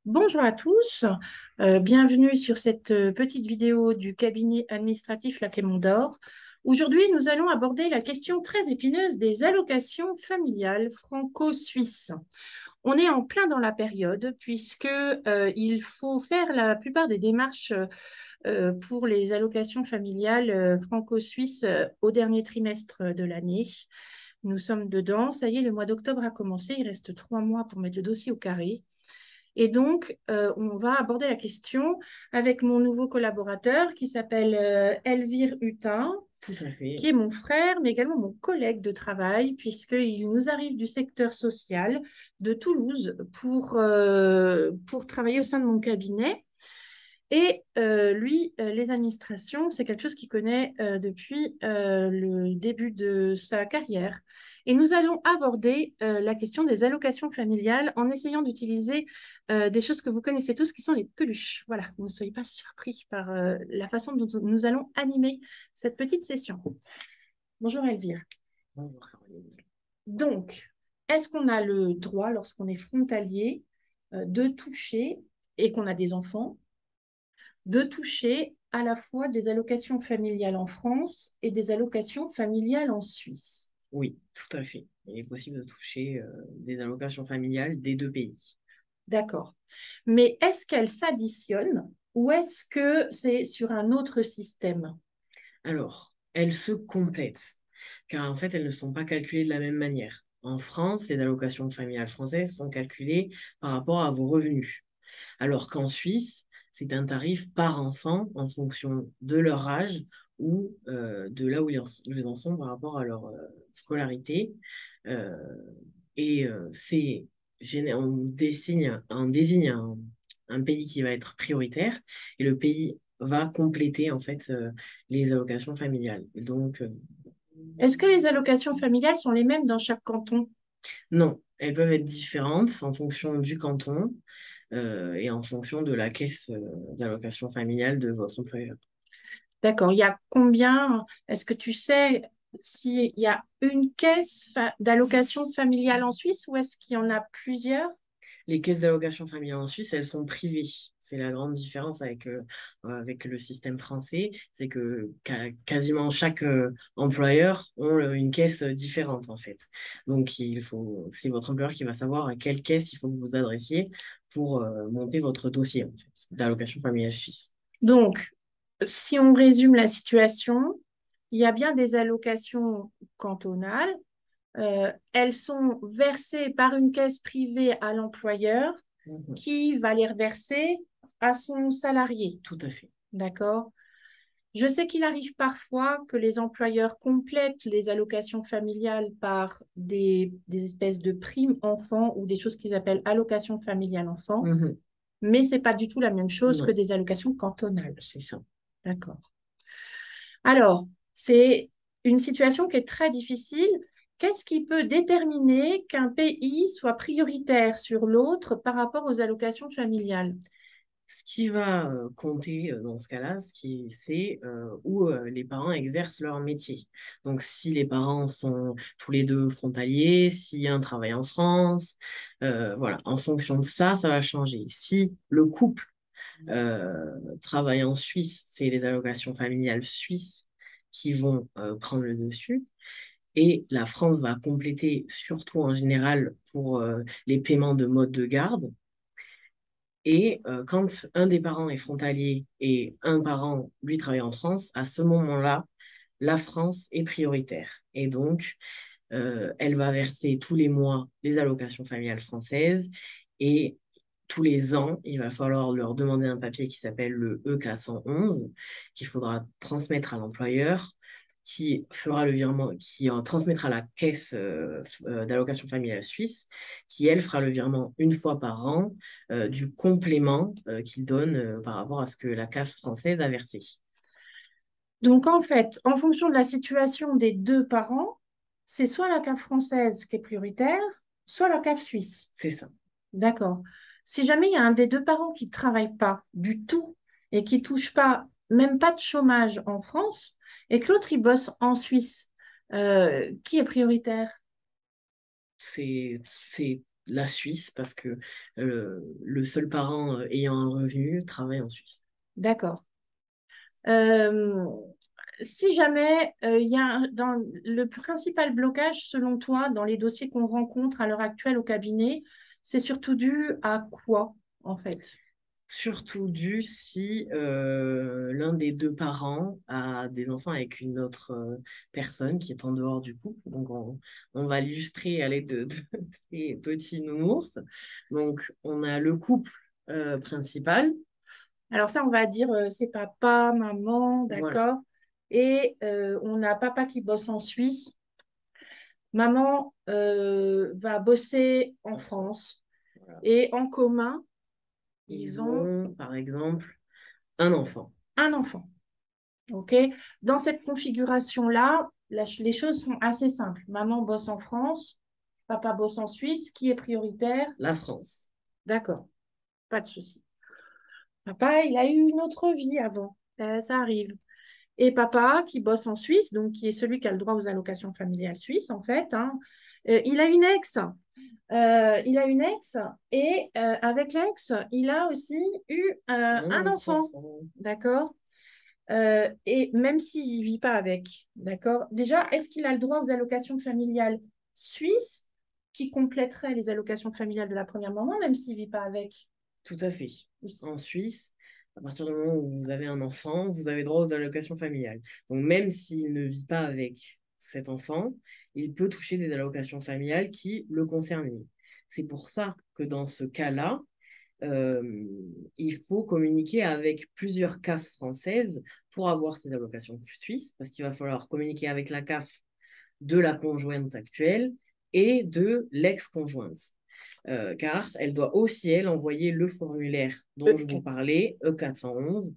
Bonjour à tous, bienvenue sur cette petite vidéo du cabinet administratif La Clément d'Or. Aujourd'hui, nous allons aborder la question très épineuse des allocations familiales franco-suisses. On est en plein dans la période puisque il faut faire la plupart des démarches pour les allocations familiales franco-suisses au dernier trimestre de l'année. Nous sommes dedans, ça y est, le mois d'octobre a commencé, il reste 3 mois pour mettre le dossier au carré. Et donc, on va aborder la question avec mon nouveau collaborateur qui s'appelle Elvire Hutin, Tout à fait. qui est mon frère, mais également mon collègue de travail, puisqu'il nous arrive du secteur social de Toulouse pour travailler au sein de mon cabinet. Et lui, les administrations, c'est quelque chose qu'il connaît depuis le début de sa carrière. Et nous allons aborder la question des allocations familiales en essayant d'utiliser des choses que vous connaissez tous, qui sont les peluches. Voilà, ne soyez pas surpris par la façon dont nous allons animer cette petite session. Bonjour Elvire. Bonjour, Caroline. Donc, est-ce qu'on a le droit, lorsqu'on est frontalier, de toucher, et qu'on a des enfants, de toucher à la fois des allocations familiales en France et des allocations familiales en Suisse? Oui, tout à fait. Il est possible de toucher des allocations familiales des deux pays. D'accord. Mais est-ce qu'elles s'additionnent ou est-ce que c'est sur un autre système? Alors, elles se complètent, car en fait, elles ne sont pas calculées de la même manière. En France, les allocations familiales françaises sont calculées par rapport à vos revenus, alors qu'en Suisse, c'est un tarif par enfant en fonction de leur âge ou de là où ils en sont par rapport à leur scolarité. Euh, on désigne un pays qui va être prioritaire et le pays va compléter en fait les allocations familiales. Donc, Est-ce que les allocations familiales sont les mêmes dans chaque canton? non, elles peuvent être différentes en fonction du canton et en fonction de la caisse d'allocation familiale de votre employeur. D'accord. Il y a combien? Est-ce que tu sais s'il y a une caisse d'allocation familiale en Suisse ou est-ce qu'il y en a plusieurs? Les caisses d'allocation familiale en Suisse, elles sont privées. C'est la grande différence avec le système français, c'est que quasiment chaque employeur ont une caisse différente en fait. Donc c'est votre employeur qui va savoir à quelle caisse il faut que vous vous adressiez pour monter votre dossier en fait, d'allocation familiale suisse. Donc, si on résume la situation, il y a bien des allocations cantonales. Elles sont versées par une caisse privée à l'employeur Mhm. qui va les reverser à son salarié. Tout à fait. D'accord? Je sais qu'il arrive parfois que les employeurs complètent les allocations familiales par des espèces de primes enfants ou des choses qu'ils appellent allocations familiales enfants, Mhm. mais ce n'est pas du tout la même chose que Non, des allocations cantonales. c'est ça. D'accord. Alors, c'est une situation qui est très difficile. Qu'est-ce qui peut déterminer qu'un pays soit prioritaire sur l'autre par rapport aux allocations familiales? Ce qui va compter dans ce cas-là, c'est où les parents exercent leur métier. Donc, si les parents sont tous les deux frontaliers, si un travaille en France, voilà, en fonction de ça, ça va changer. Si le couple travaille en Suisse, c'est les allocations familiales suisses qui vont prendre le dessus. Et la France va compléter, surtout en général, pour les paiements de mode de garde. Et quand un des parents est frontalier et un parent, lui, travaille en France, à ce moment-là, la France est prioritaire. Et donc, elle va verser tous les mois les allocations familiales françaises. Et tous les ans, il va falloir leur demander un papier qui s'appelle le E411, qu'il faudra transmettre à l'employeur, qui fera le virement, qui en transmettra à la caisse d'allocation familiale suisse, qui, elle, fera le virement une fois par an du complément qu'il donne par rapport à ce que la CAF française a versé. Donc, en fait, en fonction de la situation des deux parents, c'est soit la CAF française qui est prioritaire, soit la CAF suisse. C'est ça. D'accord. Si jamais il y a un des deux parents qui ne travaille pas du tout et qui touche pas, même pas de chômage en France, et que l'autre il bosse en Suisse, qui est prioritaire? C'est la Suisse parce que le seul parent ayant un revenu travaille en Suisse. D'accord. Euh, Si jamais il y a dans le principal blocage, selon toi, dans les dossiers qu'on rencontre à l'heure actuelle au cabinet, c'est surtout dû à quoi, en fait? Surtout dû si l'un des deux parents a des enfants avec une autre personne qui est en dehors du couple. Donc, on va l'illustrer à l'aide de ces petits nounours. Donc, on a le couple principal. Alors ça, on va dire c'est papa, maman, Voilà, d'accord? Et on a papa qui bosse en Suisse. Maman va bosser en en France. France. Voilà. Et en commun, ils Ils ont ont, par exemple, un enfant. un enfant. OK? Dans cette configuration-là, les choses sont assez simples. Maman bosse en France, papa bosse en Suisse. Qui est prioritaire? La France. D'accord, pas de souci. Papa, il a eu une autre vie avant. Ça arrive. Et papa, qui bosse en Suisse, donc qui est celui qui a le droit aux allocations familiales suisses, en fait, hein, il a une ex. Il a une ex et avec l'ex, il a aussi eu Un un autre enfant, enfant. d'accord? Et même s'il ne vit pas avec, d'accord? Déjà, est-ce qu'il a le droit aux allocations familiales suisses qui compléteraient les allocations familiales de la première maman, même s'il ne vit pas avec? Tout à fait. Oui. En Suisse, à partir du moment où vous avez un enfant, vous avez droit aux allocations familiales. Donc, même s'il ne vit pas avec cet enfant, il peut toucher des allocations familiales qui le concernent lui. C'est pour ça que dans ce cas-là, euh, il faut communiquer avec plusieurs CAF françaises pour avoir ces allocations suisses, parce qu'il va falloir communiquer avec la CAF de la conjointe actuelle et de l'ex-conjointe. Car elle doit aussi, elle, envoyer le formulaire dont je vous E4. parlais, E411,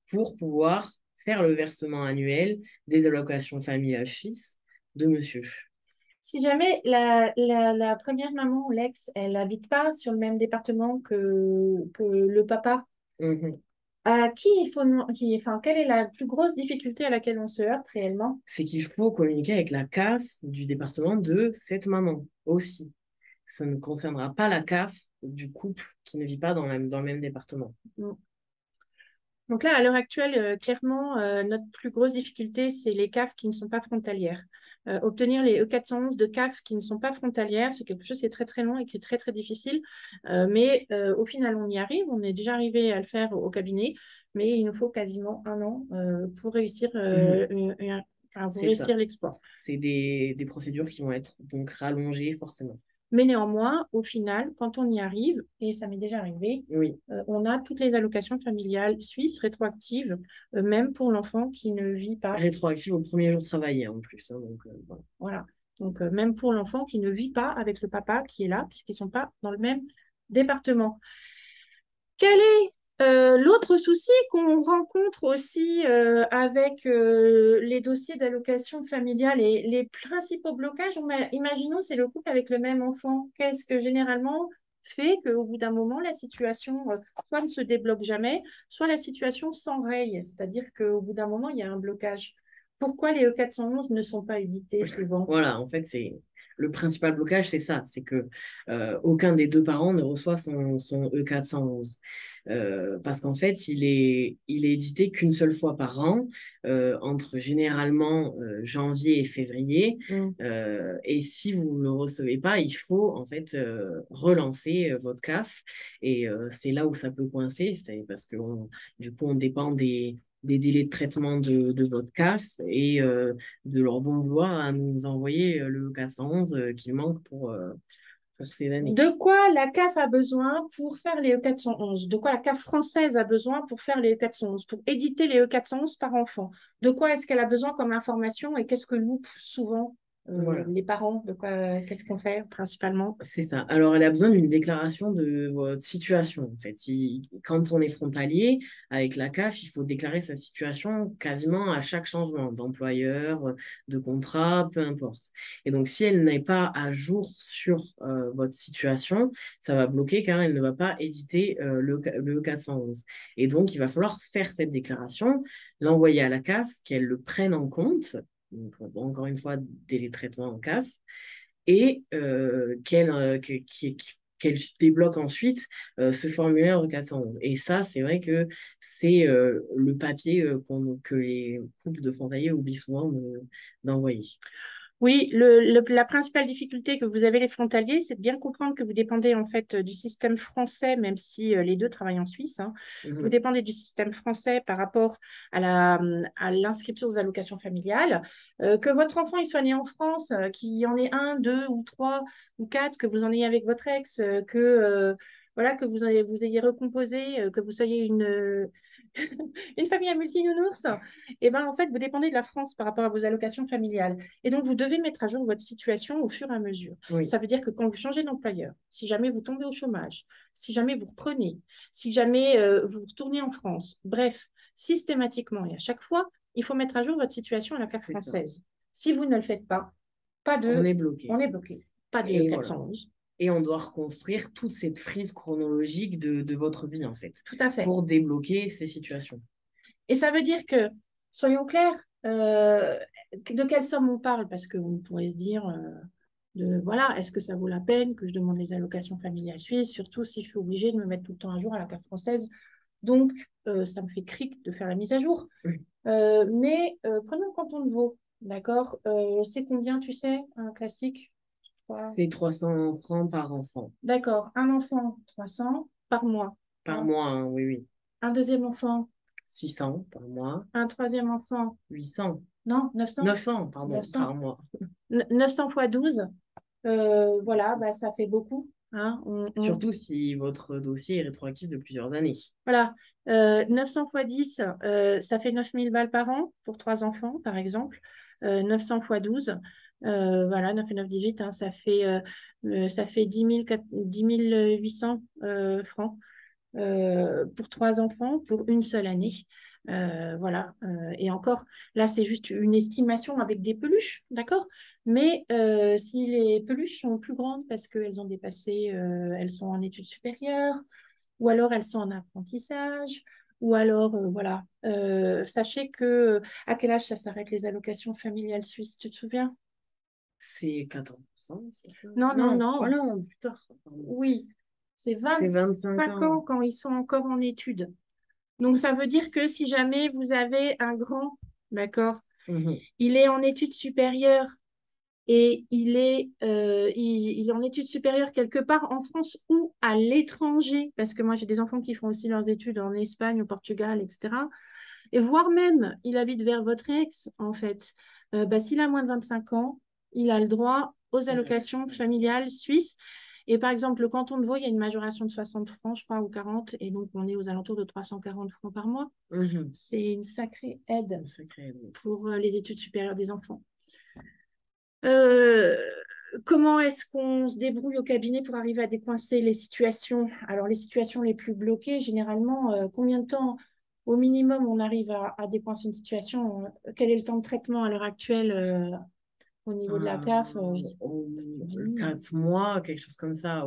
pour pouvoir faire le versement annuel des allocations familiales suisses de monsieur. Si jamais la première maman ou l'ex, elle n'habite pas sur le même département que le papa, Mhm. à qui il faut, enfin, quelle est la plus grosse difficulté à laquelle on se heurte réellement? C'est qu'il faut communiquer avec la CAF du département de cette maman aussi. Ça ne concernera pas la CAF du couple qui ne vit pas dans le même département. Mm. Donc là, à l'heure actuelle, clairement, notre plus grosse difficulté, c'est les CAF qui ne sont pas frontalières. Obtenir les E411 de CAF qui ne sont pas frontalières, c'est quelque chose qui est très très long et qui est très très difficile. Mais au final, on y arrive. On est déjà arrivé à le faire au cabinet, mais il nous faut quasiment un an pour réussir, Mhm. enfin, pour C'est ça. réussir l'exploit. C'est des procédures qui vont être donc rallongées forcément. Mais néanmoins, au final, quand on y arrive, et ça m'est déjà arrivé, Oui, on a toutes les allocations familiales suisses rétroactives, même pour l'enfant qui ne vit pas. rétroactive au premier jour travaillé en plus, hein, donc, voilà. Voilà. Donc, même pour l'enfant qui ne vit pas avec le papa qui est là, puisqu'ils ne sont pas dans le même département. Quel est l'autre souci qu'on rencontre aussi avec les dossiers d'allocation familiale et les principaux blocages, imaginons, c'est le couple avec le même enfant. Qu'est-ce que généralement fait qu'au bout d'un moment, la situation soit ne se débloque jamais, soit la situation s'enraye, c'est-à-dire qu'au bout d'un moment, il y a un blocage. Pourquoi les E411 ne sont pas édités souvent? Voilà, en fait, c'est le principal blocage, c'est ça, c'est que aucun des deux parents ne reçoit son E411. Parce qu'en fait, il est édité qu'une seule fois par an, entre généralement janvier et février. Mm. Et si vous ne le recevez pas, il faut en fait relancer votre CAF. Et c'est là où ça peut coincer, c'est parce que du coup, on dépend des délais de traitement de votre CAF et de leur bon vouloir à nous envoyer le 411 qui manque pour ces années. De quoi la CAF a besoin pour faire les E411? De quoi la CAF française a besoin pour faire les E411, pour éditer les E411 par enfant? De quoi est-ce qu'elle a besoin comme information et qu'est-ce que loupent souvent Voilà. les parents? De quoi, qu'est-ce qu'on fait principalement? C'est ça. Alors, elle a besoin d'une déclaration de votre situation, en fait. Quand on est frontalier, avec la CAF, il faut déclarer sa situation quasiment à chaque changement d'employeur, de contrat, peu importe. Et donc, si elle n'est pas à jour sur votre situation, ça va bloquer car elle ne va pas éditer le 411. Et donc, il va falloir faire cette déclaration, l'envoyer à la CAF, qu'elle le prenne en compte. Donc, encore une fois, délai de traitement en CAF et qu'elle débloque ensuite ce formulaire 411. Et ça, c'est vrai que c'est le papier que les couples de frontaliers oublient souvent d'envoyer. Oui, la principale difficulté que vous avez les frontaliers, c'est de bien comprendre que vous dépendez en fait du système français, même si les deux travaillent en Suisse, hein. Vous Mhm. dépendez du système français par rapport à l'inscription aux allocations familiales. Que votre enfant il soit né en France, qu'il y en ait un, deux ou trois ou quatre, que vous en ayez avec votre ex, voilà, que vous ayez recomposé, que vous soyez une famille à multi-nounours, et ben en fait, vous dépendez de la France par rapport à vos allocations familiales. Et donc, vous devez mettre à jour votre situation au fur et à mesure. Oui, Ça veut dire que quand vous changez d'employeur, si jamais vous tombez au chômage, si jamais vous reprenez, si jamais vous retournez en France, bref, systématiquement et à chaque fois, il faut mettre à jour votre situation à la carte c'est ça. française. Si vous ne le faites pas, pas On de... est On bloqué. est bloqué. Pas de Et voilà. 411. Et on doit reconstruire toute cette frise chronologique de votre vie, en fait, Tout à fait. pour débloquer ces situations. Et ça veut dire que, soyons clairs, de quelle somme on parle? Parce qu'on pourrait se dire, voilà, est-ce que ça vaut la peine que je demande les allocations familiales suisses, surtout si je suis obligée de me mettre tout le temps à jour à la carte française. Donc, ça me fait cric de faire la mise à jour. Oui. Mais prenons le canton de Vaud, d'accord? C'est combien, tu sais, un classique? C'est 300 francs par enfant. D'accord, un enfant, 300 par mois, Par hein. mois, hein, oui, oui. Un deuxième enfant, 600 par mois. un troisième enfant, 800. non, 900? 900, pardon, 900. par mois. 900 fois 12, voilà, bah, ça fait beaucoup, hein. Surtout si votre dossier est rétroactif de plusieurs années. Voilà, 900 fois 10, ça fait 9000 balles par an pour trois enfants, par exemple. 900 fois 12, voilà, 9 et 9, 18, hein, ça fait 10 800 francs pour trois enfants pour une seule année. Voilà, et encore, là, c'est juste une estimation avec des peluches, d'accord? Mais si les peluches sont plus grandes parce qu'elles ont dépassé, elles sont en études supérieures, ou alors elles sont en apprentissage, ou alors, voilà. Sachez que, à quel âge ça s'arrête les allocations familiales suisses, tu te souviens? C'est 14%. Non, non, Non, non. voilà, plus tard. Pardon. Oui, c'est C'est 25 25 ans ans. quand ils sont encore en études. Donc, ça veut dire que si jamais vous avez un grand, d'accord, Mhm. il est en études supérieures et il est en études supérieures quelque part en France ou à l'étranger, parce que moi j'ai des enfants qui font aussi leurs études en Espagne, au Portugal, etc. Et voire même, il habite vers votre ex, en fait. Bah, s'il a moins de 25 ans, il a le droit aux allocations familiales suisses. Et par exemple, le canton de Vaud, il y a une majoration de 60 francs, je crois, ou 40, et donc on est aux alentours de 340 francs par mois. Mhm. C'est une sacrée aide Un sacré. pour les études supérieures des enfants. Euh, Comment est-ce qu'on se débrouille au cabinet pour arriver à décoincer les situations? Alors, les situations les plus bloquées, généralement, combien de temps au minimum on arrive à décoincer une situation? Quel est le temps de traitement à l'heure actuelle au niveau de la CAF? Au C'est fini. 4 mois, quelque chose comme ça.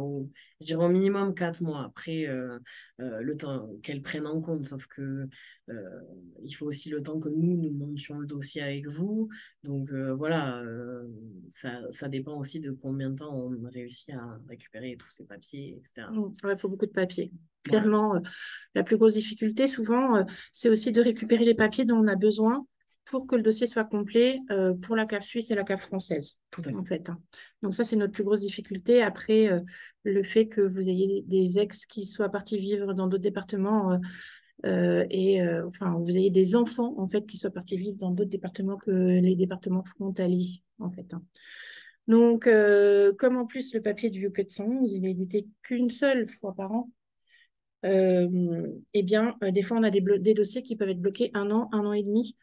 Je dirais au minimum 4 mois. Après, le temps qu'elles prennent en compte, sauf que il faut aussi le temps que nous montions le dossier avec vous. Donc voilà, ça dépend aussi de combien de temps on réussit à récupérer tous ces papiers, etc. Ouais, il faut beaucoup de papiers. Voilà, Clairement, la plus grosse difficulté, souvent, c'est aussi de récupérer les papiers dont on a besoin pour que le dossier soit complet pour la CAF suisse et la CAF française, tout à en fait. fait, hein. Donc ça, c'est notre plus grosse difficulté. Après, le fait que vous ayez des ex qui soient partis vivre dans d'autres départements enfin, vous ayez des enfants, en fait, qui soient partis vivre dans d'autres départements que les départements frontaliers, en fait, hein. Donc, comme en plus le papier du U411, il est édité qu'une seule fois par an, eh bien, des fois, on a des dossiers qui peuvent être bloqués un an et demi.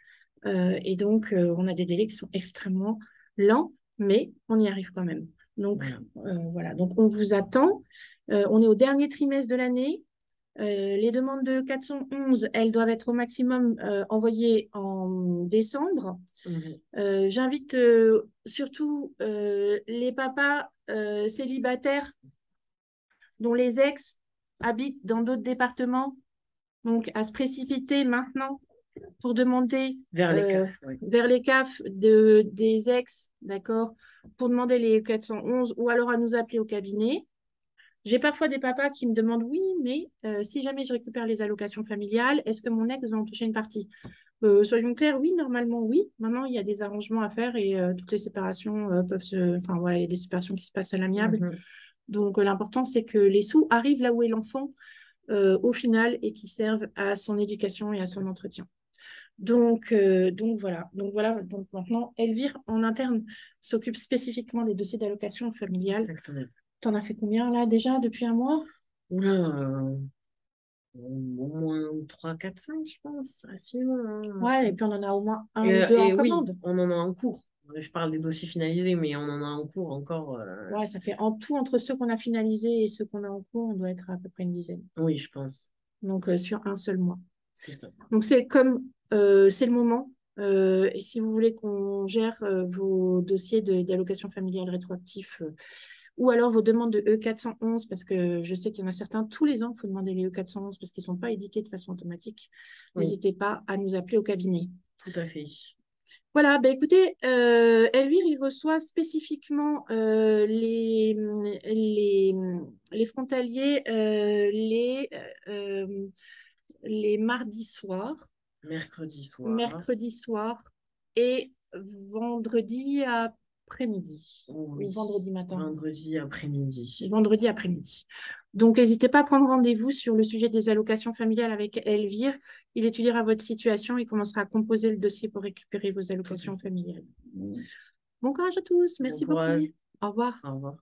Et donc, on a des délais qui sont extrêmement lents, mais on y arrive quand même. Donc, Voilà. voilà. Donc, on vous attend. On est au dernier trimestre de l'année. Les demandes de 411, elles doivent être au maximum envoyées en décembre. Mhm. J'invite surtout les papas célibataires dont les ex habitent dans d'autres départements, donc à se précipiter maintenant pour demander Vers les CAF, oui. vers les CAF des ex, d'accord, pour demander les 411 ou alors à nous appeler au cabinet. J'ai parfois des papas qui me demandent, oui, mais si jamais je récupère les allocations familiales, est-ce que mon ex va en toucher une partie? Soyons clairs, oui, normalement, oui. Maintenant, il y a des arrangements à faire et toutes les séparations peuvent se... Enfin, voilà, il y a des séparations qui se passent à l'amiable. Donc, l'important, c'est que les sous arrivent là où est l'enfant au final et qui servent à son éducation et à son entretien. Donc voilà. Donc maintenant, Elvire, en interne, s'occupe spécifiquement des dossiers d'allocation familiale. Exactement. T'en as fait combien là déjà depuis un mois? Oula, au moins 3, 4, 5, je pense, facilement, hein. Ouais, et puis on en a au moins un ou deux en Et oui, commande. on en a en cours. Je parle des dossiers finalisés, mais on en a en cours encore. Ouais, ça fait en tout, entre ceux qu'on a finalisés et ceux qu'on a en cours, on doit être à peu près une dizaine. Oui, je pense. Donc sur un seul mois. C'est ça. Donc c'est comme c'est le moment. Et si vous voulez qu'on gère vos dossiers d'allocation familiale rétroactif ou alors vos demandes de E411, parce que je sais qu'il y en a certains, tous les ans, il faut demander les E411 parce qu'ils ne sont pas édités de façon automatique. Oui, N'hésitez pas à nous appeler au cabinet. tout à fait. Voilà, bah écoutez, Elvire, il reçoit spécifiquement les frontaliers les mardis soirs, Mercredi soir. mercredi soir et vendredi après-midi ou Oui, vendredi matin. vendredi après-midi. Vendredi après-midi. Donc, n'hésitez pas à prendre rendez-vous sur le sujet des allocations familiales avec Elvire. Il étudiera votre situation et commencera à composer le dossier pour récupérer vos allocations familiales. Bon courage à tous. Bon Merci beaucoup. courage. Au revoir. Au revoir.